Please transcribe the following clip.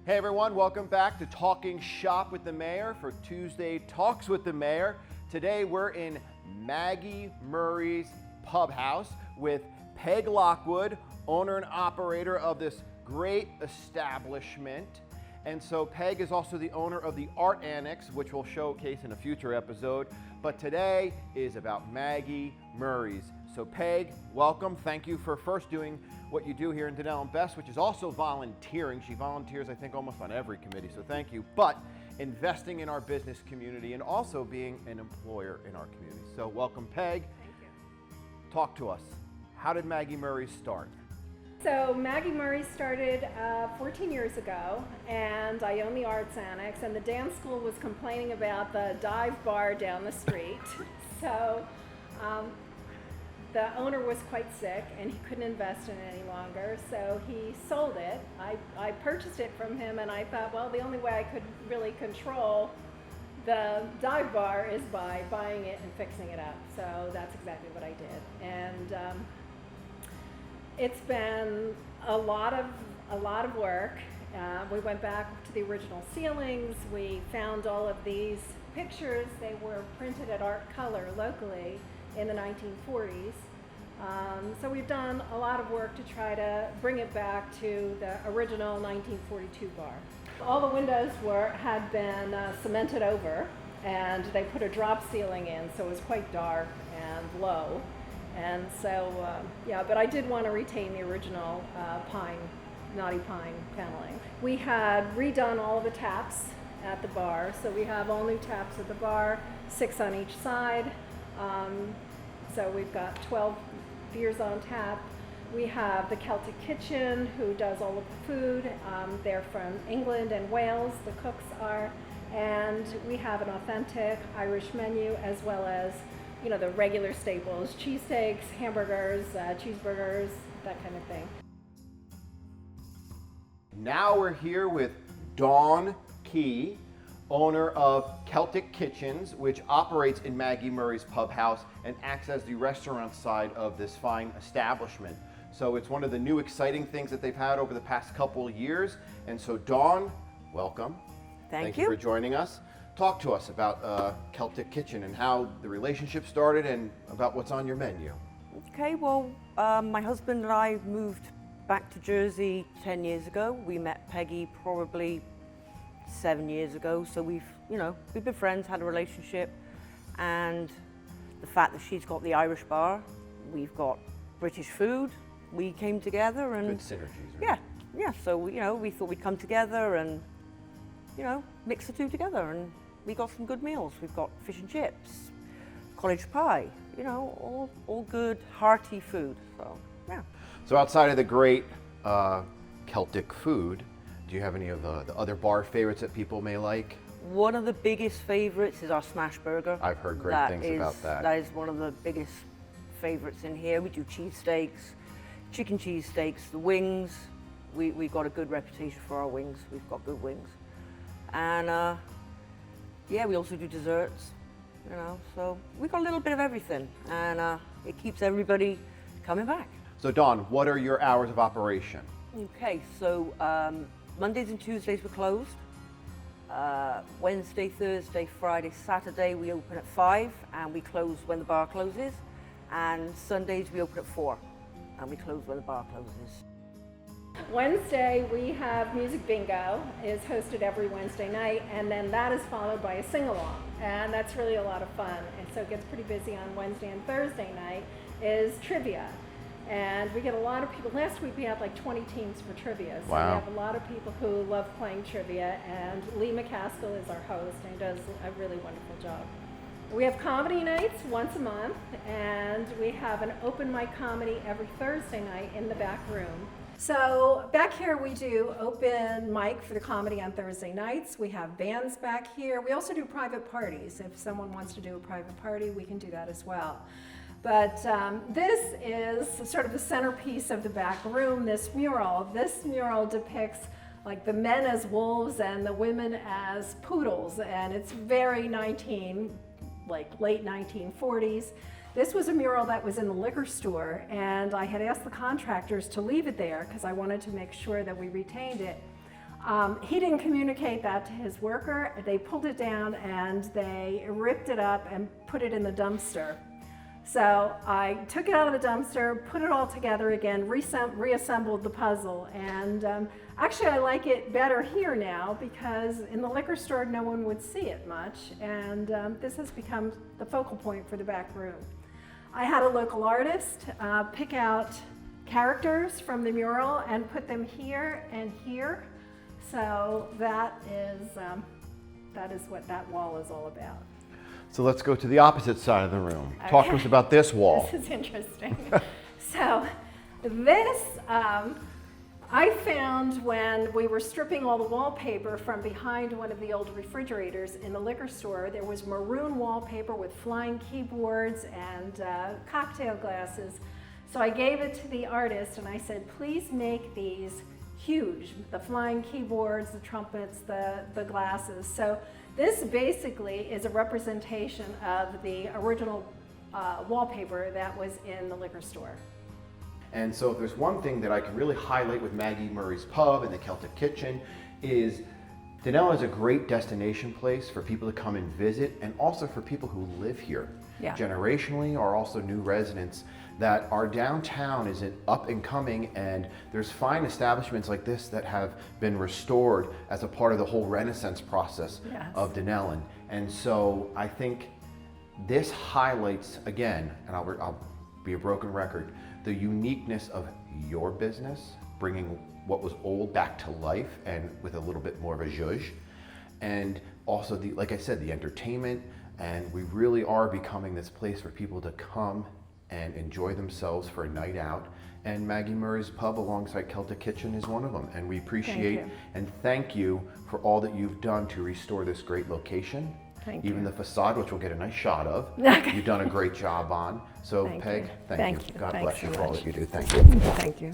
Hey everyone, welcome back to Talking Shop with the Mayor for Tuesday Talks with the Mayor. Today we're in Maggie Murray's Pub House with Peg Lockwood, owner and operator of this great establishment. And so Peg is also the owner of the Art Annex, which we'll showcase in a future episode. But today is about Maggie Murray's. So Peg, welcome. Thank you for first doing what you do here in Donnell and Best, which is also volunteering. She volunteers, I think, almost on every committee, so thank you. But investing in our business community and also being an employer in our community. So welcome, Peg. Thank you. Talk to us. How did Maggie Murray start? So Maggie Murray started 14 years ago, and I own the Arts Annex, and the dance school was complaining about the dive bar down the street. So the owner was quite sick and he couldn't invest in it any longer, so he sold it. I purchased it from him, and I thought, well, the only way I could really control the dive bar is by buying it and fixing it up. So that's exactly what I did. And it's been a lot of work. We went back to the original ceilings. We found all of these pictures. They were printed at Art Color locally in the 1940s. So we've done a lot of work to try to bring it back to the original 1942 bar. All the windows had been cemented over, and they put a drop ceiling in, so it was quite dark and low. And so, but I did want to retain the original knotty pine paneling. We had redone all of the taps at the bar, so we have all new taps at the bar, 6 on each side. So we've got 12 beers on tap. We have the Celtic kitchen, who does all of the food. They're from England and Wales, the cooks are. And we have an authentic Irish menu, as well as, you know, the regular staples, cheesesteaks, hamburgers, cheeseburgers, that kind of thing. Now we're here with Dawn Key, owner of Celtic Kitchens, which operates in Maggie Murray's Pub House and acts as the restaurant side of this fine establishment. So it's one of the new exciting things that they've had over the past couple of years. And so Dawn, welcome. Thank you for joining us. Talk to us about Celtic Kitchen and how the relationship started and about what's on your menu. Okay, well, my husband and I moved back to Jersey 10 years ago. We met Peggy probably 7 years ago, so we've been friends, had a relationship, and the fact that she's got the Irish bar, we've got British food, we came together and good synergies, right? Yeah. So we thought we'd come together and mix the two together, and we got some good meals. We've got fish and chips, college pie, all good hearty food. So yeah. So outside of the great Celtic food, do you have any of the other bar favorites that people may like? One of the biggest favorites is our smash burger. I've heard great things about that. That is one of the biggest favorites in here. We do cheesesteaks, chicken cheesesteaks, the wings. We've got a good reputation for our wings. We've got good wings. And we also do desserts, so we've got a little bit of everything, and it keeps everybody coming back. So Dawn, what are your hours of operation? Okay, so Mondays and Tuesdays we're closed. Wednesday, Thursday, Friday, Saturday we open at 5 and we close when the bar closes. And Sundays we open at 4 and we close when the bar closes. Wednesday we have Music Bingo, is hosted every Wednesday night, and then that is followed by a sing-along, and that's really a lot of fun. And so it gets pretty busy on Wednesday, and Thursday night is trivia. And we get a lot of people. Last week we had like 20 teams for trivia. So wow. We have a lot of people who love playing trivia, and Lee McCaskill is our host, and he does a really wonderful job. We have comedy nights once a month, and we have an open mic comedy every Thursday night in the back room. So back here we do open mic for the comedy on Thursday nights. We have bands back here. We also do private parties. If someone wants to do a private party, we can do that as well. But this is sort of the centerpiece of the back room, this mural. This mural depicts like the men as wolves and the women as poodles, and it's very late 1940s. This was a mural that was in the liquor store, and I had asked the contractors to leave it there because I wanted to make sure that we retained it. He didn't communicate that to his worker. They pulled it down and they ripped it up and put it in the dumpster. So I took it out of the dumpster, put it all together again, reassembled the puzzle, and actually I like it better here now because in the liquor store no one would see it much, and this has become the focal point for the back room. I had a local artist pick out characters from the mural and put them here and here, so that is what that wall is all about. So let's go to the opposite side of the room. Talk to us about this wall. This is interesting. So this, I found when we were stripping all the wallpaper from behind one of the old refrigerators in the liquor store. There was maroon wallpaper with flying keyboards and cocktail glasses. So I gave it to the artist and I said, please make these huge, the flying keyboards, the trumpets, the glasses. So this basically is a representation of the original wallpaper that was in the liquor store. And so if there's one thing that I can really highlight with Maggie Murray's Pub and the Celtic Kitchen is Dunellen is a great destination place for people to come and visit, and also for people who live here generationally, or also new residents, that our downtown is up and coming, and there's fine establishments like this that have been restored as a part of the whole Renaissance process of Dunellen. And so I think this highlights, again, and I'll be a broken record, the uniqueness of your business, bringing what was old back to life and with a little bit more of a zhuzh. And also, like I said, the entertainment, and we really are becoming this place for people to come and enjoy themselves for a night out. And Maggie Murray's Pub alongside Celtic Kitchen is one of them. And we appreciate and thank you for all that you've done to restore this great location. Thank Even you. the facade, which we'll get a nice shot of, you've done a great job on. So Peg, thank you. God bless you for all that you do. Thank you. Thank you.